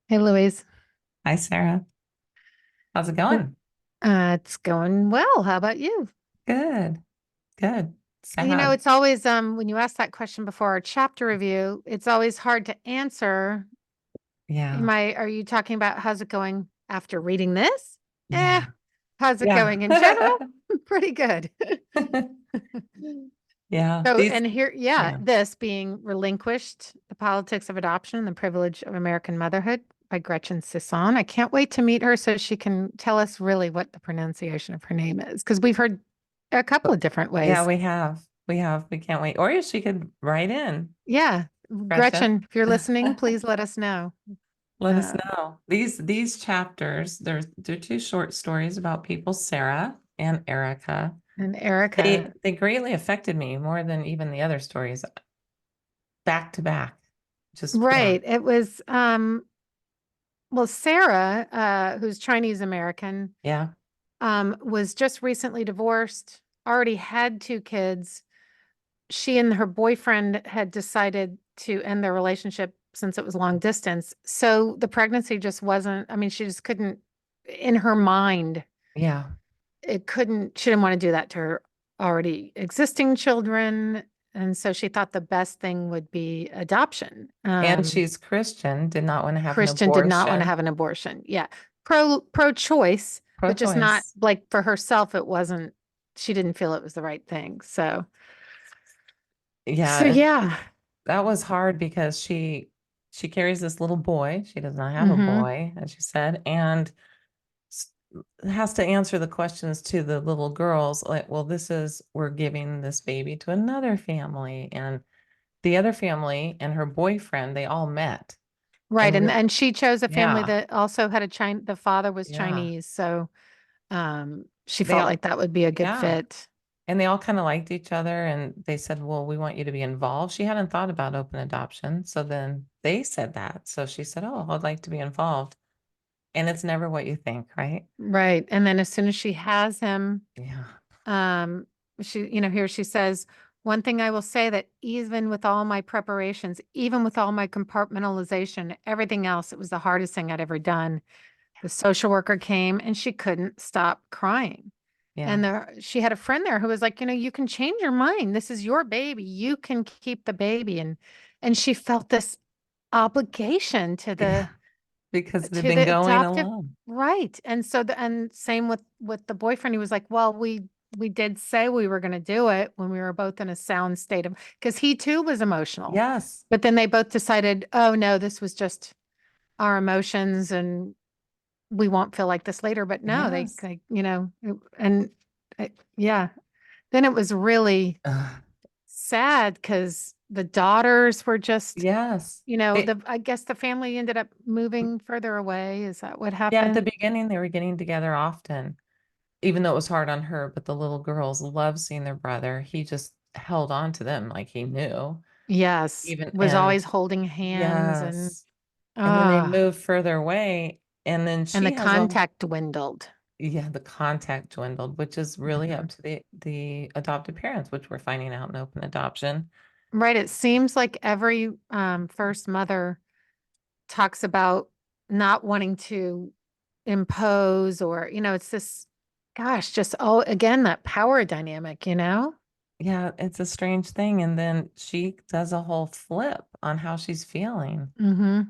Hey, Louise. Hi, Sarah. How's it going? It's going well. How about you? Good, good. It's Sad. always when you ask that question before our chapter review, it's always hard to answer. Yeah, Are you talking about how's it going after reading this? Eh, yeah, how's it yeah. going in general? Pretty good. Yeah, So, these, and here, yeah, yeah. this being Relinquished, The Politics of Adoption and the Privilege of American Motherhood by Gretchen Sisson. I can't wait to meet her so she can tell us really what the pronunciation of her name is, because we've heard a couple of different Yeah, ways. we can't wait. Or she could write in, Yeah. Gretchen. Gretchen, if you're listening, please let us know. Let us Uh, know. These chapters, they're two short stories about people, Sarah and Erica. and Erica, They greatly affected me more than even the other stories, back to back. Just right. It was, well, Sarah, who's Chinese American, yeah, was just recently divorced, already had two kids. She and her boyfriend had decided to end their relationship since it was long distance. So the pregnancy just wasn't, I mean, she just couldn't, in her mind, yeah. she didn't want to do that to her already existing children. And so she thought the best thing would be adoption. And she's Christian, did not want to have an Christian did not want to abortion. have an abortion. Yeah. Pro choice, but just not Pro-choice. like for herself, it wasn't, she didn't feel it was the right thing. So Yeah, yeah. that was hard because she carries this little boy. She does not have a Hmm. boy, as you said, and s- has to answer the questions to the little girls like, well, we're giving this baby to another family, and the other family and her boyfriend, they all met. Right. And And she chose a family yeah, that also had the father was yeah. Chinese. So she They felt all like that would be a good yeah. fit. And they all kind of liked each other, and they said, well, we want you to be involved. She hadn't thought about open adoption. So then they said that. So she said, oh, I'd like to be involved. And it's never what you think, right? Right. And then as soon as she has him, Yeah. um, here she says, one thing I will say that even with all my preparations, even with all my compartmentalization, everything else, it was the hardest thing I'd ever done. The social worker came and she couldn't stop crying. And Yeah. she had a friend there who was like, you can change your mind. This is your baby. You can keep the baby. And she felt this obligation Yeah. Because it had to been the going adoptive along. right. And so and same with the boyfriend. He was like, well, we did say we were going to do it when we were both in a sound state of, because he too was emotional. Yes. But then they both decided, oh no, this was just our emotions and we won't feel like this later. But no, Yes. and yeah, then it was really Ugh. sad because the daughters were just, Yes. They, I guess the family ended up moving further away. Is that what yeah, at the happened? beginning, they were getting together often, even though it was hard on her. But the little girls loved seeing their brother. He just held on to them like he knew. Yes, Even, was and always holding hands yes. And then they ah, moved further away. And then and the she has a, contact dwindled. yeah, the contact dwindled, which is really up Mhm. to the adopted parents, which we're finding out in open adoption. Right. It seems like every first mother talks about not wanting to impose or, it's this, gosh, just again, that power dynamic. Yeah, it's a strange thing. And then she does a whole flip on how she's feeling Hmm.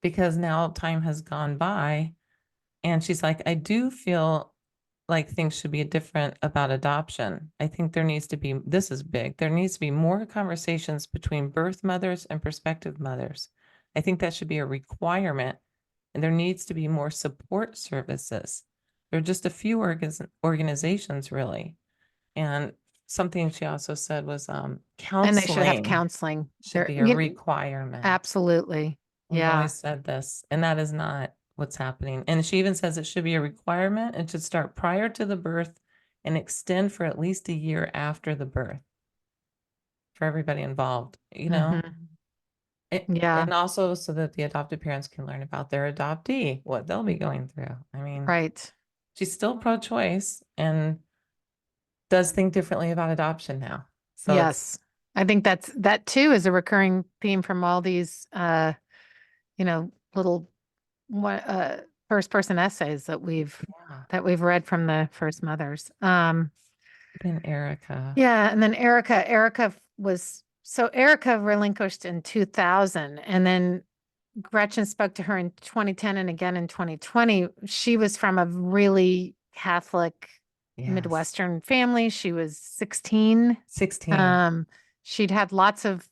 because now time has gone by. And she's like, I do feel like things should be different about adoption. I think there needs to be, this is big, there needs to be more conversations between birth mothers and prospective mothers. I think that should be a requirement, and there needs to be more support services. There are just a few organizations, really. And something she also said was And they should have counseling counseling should there. be a requirement. Absolutely. We've Yeah. always said this, and that is not what's happening. And she even says it should be a requirement. It should start prior to the birth and extend for at least a year after the birth for everybody involved, you know? Hmm. And Yeah. also so that the adopted parents can learn about their adoptee, what they'll be going through. I mean, Right. she's still pro-choice and does think differently about adoption now. So it's, Yes. I think that too is a recurring theme from all these little first person essays Yeah. that we've read from the first mothers. Then Erica. Yeah, and then Erica relinquished in 2000, and then Gretchen spoke to her in 2010 and again in 2020. She was from a really Catholic Yes. Midwestern family. She was 16. 16. Um, she'd had lots of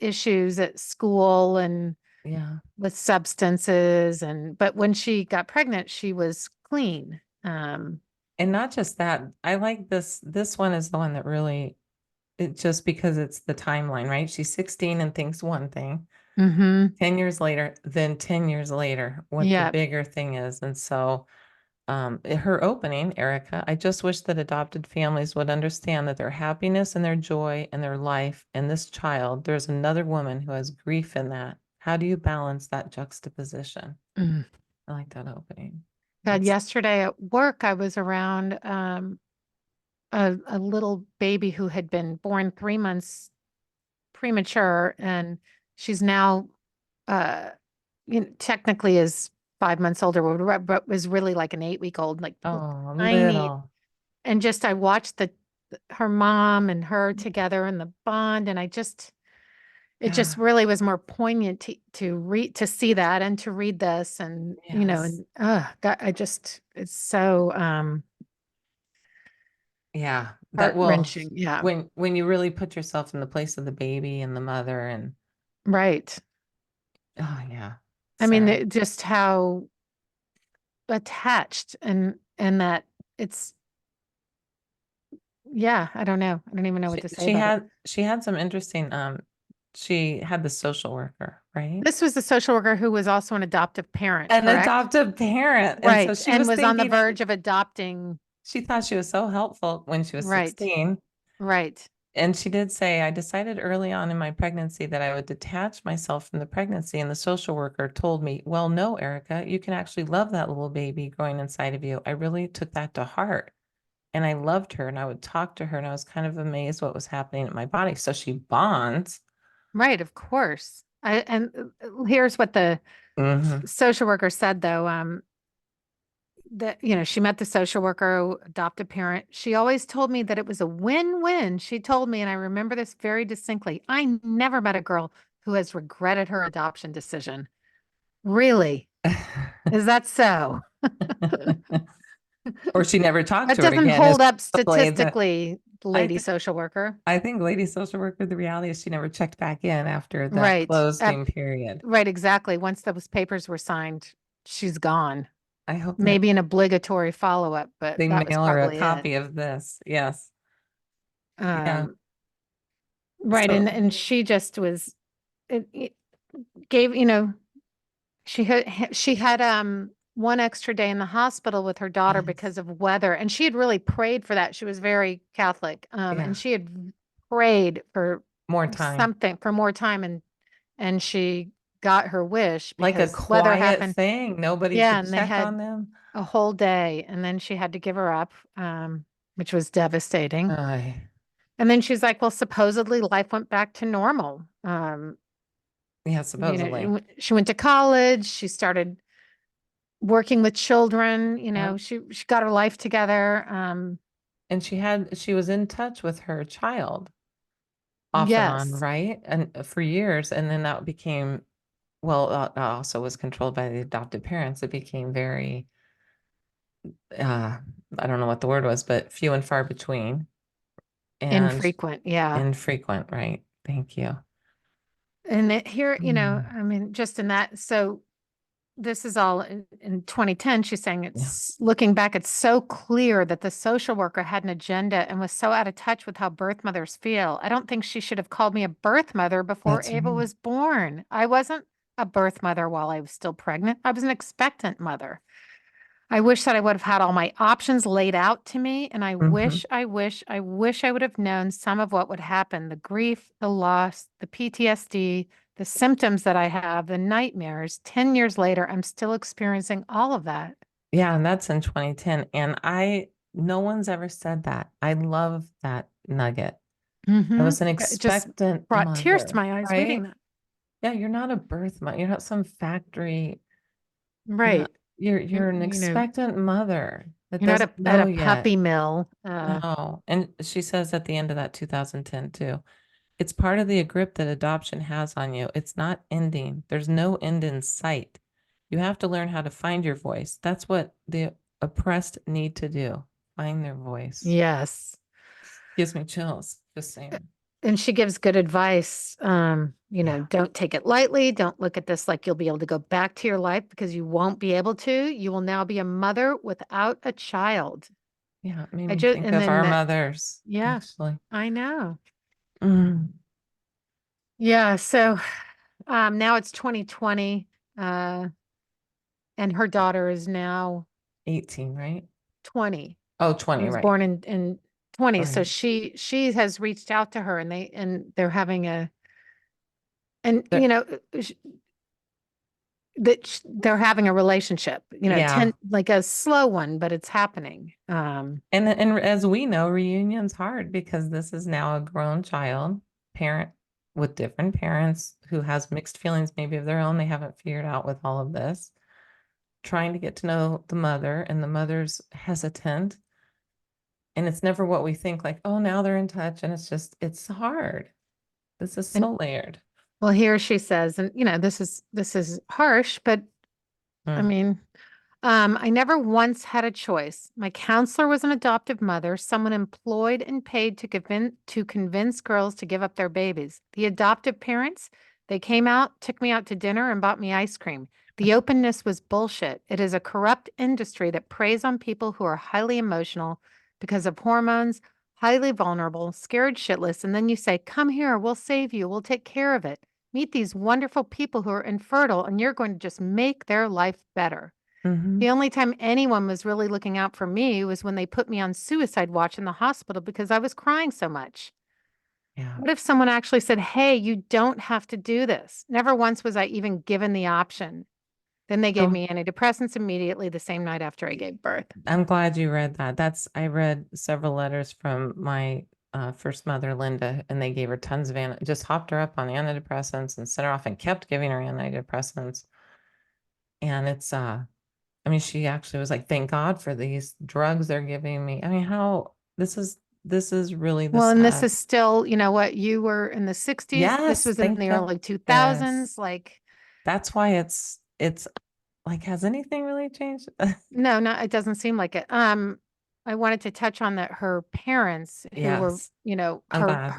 issues at school and Yeah. with substances, but when she got pregnant, she was clean. And not just that, I like this one is the one that really just because it's the timeline, right? She's 16 and thinks one thing. hmm 10 years later, then 10 years later, what the Yeah. bigger thing is. And so her opening, Erica, I just wish that adopted families would understand that their happiness and their joy and their life and this child, there's another woman who has grief in that. How do you balance that juxtaposition? Mm. I like that opening. God, It's yesterday at work, I was around a little baby who had been born 3 months premature, and she's now uh technically is 5 months older, but was really like an 8 week old, like oh tiny. little. And just I watched her mom and her together and the bond, and it just Yeah. really was more poignant to see that and to read this, and Yes. and God, it's so Yeah. That will heart-wrenching. Yeah. when you really put yourself in the place of the baby and the mother and Right. oh yeah. I mean, Sad. just how attached, and that it's, yeah, I don't know. I don't even know what She to say she about it. had she had some interesting she had the social worker, right? This was the social worker who was also an adoptive parent, An correct? adoptive parent. And so Right. she And was was on the thinking verge of adopting. she thought she was so helpful when she was Right. 16. Right. And she did say, I decided early on in my pregnancy that I would detach myself from the pregnancy. And the social worker told me, well, no, Erica, you can actually love that little baby growing inside of you. I really took that to heart. And I loved her and I would talk to her and I was kind of amazed what was happening in my body. So she bonds. Right. Of course. And here's what the Hmm. social worker said, though. That, she met the social worker, adoptive parent. She always told me that it was a win-win. She told me, and I remember this very distinctly, I never met a girl who has regretted her adoption decision. Really? Is that so? Or she never talked That to her doesn't again is hold up probably the statistically, I lady think social worker. I think lady social worker, the reality is she never checked back in after that Right. closing period. Right, exactly. Once those papers were signed, she's gone. I hope that Maybe an obligatory follow-up, but they that was mail her a probably it. copy of this. Yes. Yeah. Um, right. And So and she just was it gave, she had one extra day in the hospital with her daughter yes. because of weather, and she had really prayed for that. She was very Catholic. And Yeah. she had prayed for More time. something for more time, and she got her wish Like a because weather quiet happened. thing. Nobody Yeah, to and they check on had them. a whole day, and then she had to give her up, which was devastating. Ay, And then she's like, well, supposedly life went back to normal. yeah, supposedly. She went to college, she started working with children, Yep. she got her life together. And she was in touch with her child off and on, Yes, right? And for years. And then that became, well, also was controlled by the adopted parents. It became very, uh, I don't know what the word was, but few and far between and infrequent. Yeah. infrequent, right? Thank you. And here, Mm, I mean, just in that. So this is all in 2010. She's saying yeah, it's looking back, it's so clear that the social worker had an agenda and was so out of touch with how birth mothers feel. I don't think she should have called me a birth mother before that's Ava right. was born. I wasn't a birth mother while I was still pregnant. I was an expectant mother. I wish that I would have had all my options laid out to me. And Hmm. I wish I would have known some of what would happen, the grief, the loss, the PTSD, the symptoms that I have, the nightmares. 10 years later, I'm still experiencing all of that. Yeah, and that's in 2010. And no one's ever said that. I love that nugget. I was an It just expectant brought tears to mother, my eyes reading right? that. Yeah, you're not a birth mother. You're not some factory. Right. You're an You know, expectant mother that you're not doesn't at know a yet. puppy mill. No. And she says at the end of that 2010 too, it's part of the grip that adoption has on you. It's not ending. There's no end in sight. You have to learn how to find your voice. That's what the oppressed need to do. Find their voice. Yes. Gives me chills just saying. And she gives good advice. Yeah. Don't take it lightly. Don't look at this like you'll be able to go back to your life because you won't be able to. You will now be a mother without a child. Yeah. It made I me just, think and of then our that, mothers, yeah, actually. I know. Mm. Yeah. So, now it's 2020, uh, and her daughter is now 18, right? 20. Oh, She 20, was right. born in 20. So Right. she has reached out to her and they're having and The- they're having a relationship, yeah. like a slow one, but it's happening. And as we know, reunion's hard because this is now a grown child, parent with different parents who has mixed feelings maybe of their own. They haven't figured out with all of this, trying to get to know the mother, and the mother's hesitant. And it's never what we think, like, oh, now they're in touch. And it's hard. This is And so layered. well, here she says, and this is harsh, but I Mm. mean, I never once had a choice. My counselor was an adoptive mother, someone employed and paid to convince girls to give up their babies. The adoptive parents, they came out, took me out to dinner, and bought me ice cream. The openness was bullshit. It is a corrupt industry that preys on people who are highly emotional because of hormones, highly vulnerable, scared shitless, and then you say, "Come here, we'll save you, we'll take care of it." Meet these wonderful people who are infertile, and you're going to just make their life better. Hmm. The only time anyone was really looking out for me was when they put me on suicide watch in the hospital because I was crying so much. Yeah. What if someone actually said, "Hey, you don't have to do this"? Never once was I even given the option. Then they gave So me antidepressants immediately the same night after I gave birth. I'm glad you read that. I read several letters from my first mother, Linda, and they gave her tons of just hopped her up on antidepressants and sent her off and kept giving her antidepressants. And I mean, she actually was like, thank God for these drugs they're giving me. I mean, this is really the Well, and this sad. is still, you know what, you were in the 60s. This Yes, was in the early goodness. 2000s. Like, That's why it's like, has anything really changed? no, no, it doesn't seem like it. I wanted to touch on that her parents who were, Yes, I'm glad.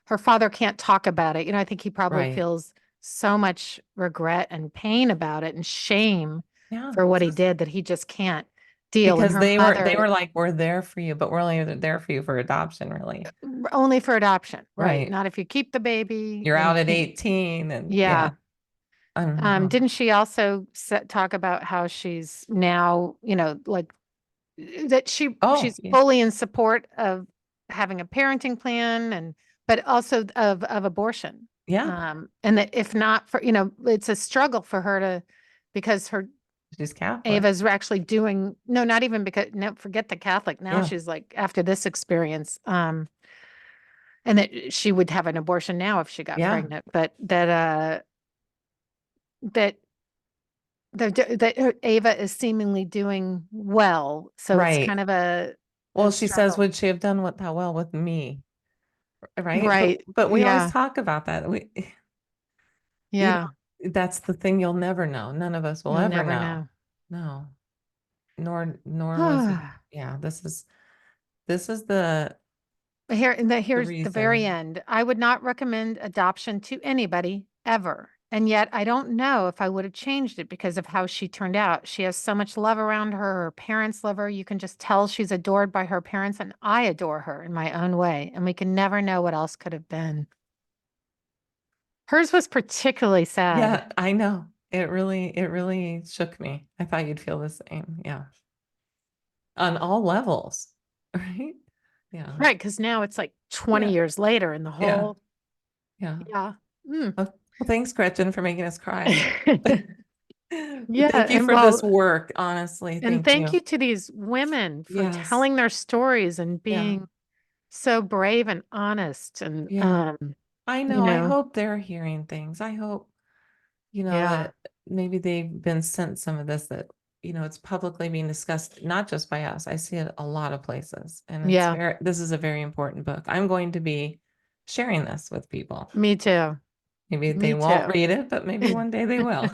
her father can't talk about it. I think he probably Right. feels so much regret and pain about it and shame Yeah. for what he did that he just can't deal. And Because her they mother were like, we're there for you, but we're only there for you for adoption, really. only for adoption, right? Right. Not if you keep the baby, You're then you out at can't. 18 and Yeah. yeah. I don't know. Didn't she also talk about how she's now, like that Oh, she's yeah. fully in support of having a parenting plan and but also of abortion. Yeah. And that if not for, it's a struggle for her to because her She's Catholic. Ava's actually doing no, not even because no, forget the Catholic. Now Yeah. she's like after this experience, and that she would have an abortion now if she got Yeah. pregnant, but that Ava is seemingly doing well. So it's kind Right. of a Well, she says, struggle. would she have done that well with me? Right. Right. But we always Yeah. talk about that. You Yeah. that's the thing you'll never know. None of us will You'll ever never know. know. No. Nor was it. Yeah, this is the Here's the very reason. end. I would not recommend adoption to anybody ever. And yet I don't know if I would have changed it because of how she turned out. She has so much love around her. Her parents love her. You can just tell she's adored by her parents, and I adore her in my own way. And we can never know what else could have been. Hers was particularly sad. Yeah, I know. It really shook me. I thought you'd feel the same. Yeah. On all levels. Right? Yeah. Right, because now it's like 20 Yeah. years later and the Yeah. whole, Yeah. yeah. Mm. Well, thanks, Gretchen, for making us cry. Yeah, Thank you and for this well, work, honestly. and Thank thank you. you to these women for Yes. telling their stories and Yeah. being so brave and honest and Yeah. I you know. I know, hope they're hearing things. I hope. you know, Yeah. that maybe they've been sent some of this that, you know, it's publicly being discussed, not just by us. I see it a lot of places. And Yeah. this is a very important book. I'm going to be sharing this with people. Me too. Maybe they Me won't too. read it, but maybe one day they will.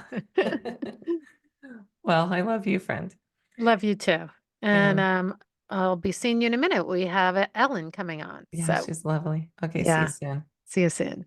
Well, I love you, friend. Love you too. And And I'll be seeing you in a minute. We have Ellen coming on. yeah, So she's lovely. Okay, see you yeah, soon. see you soon.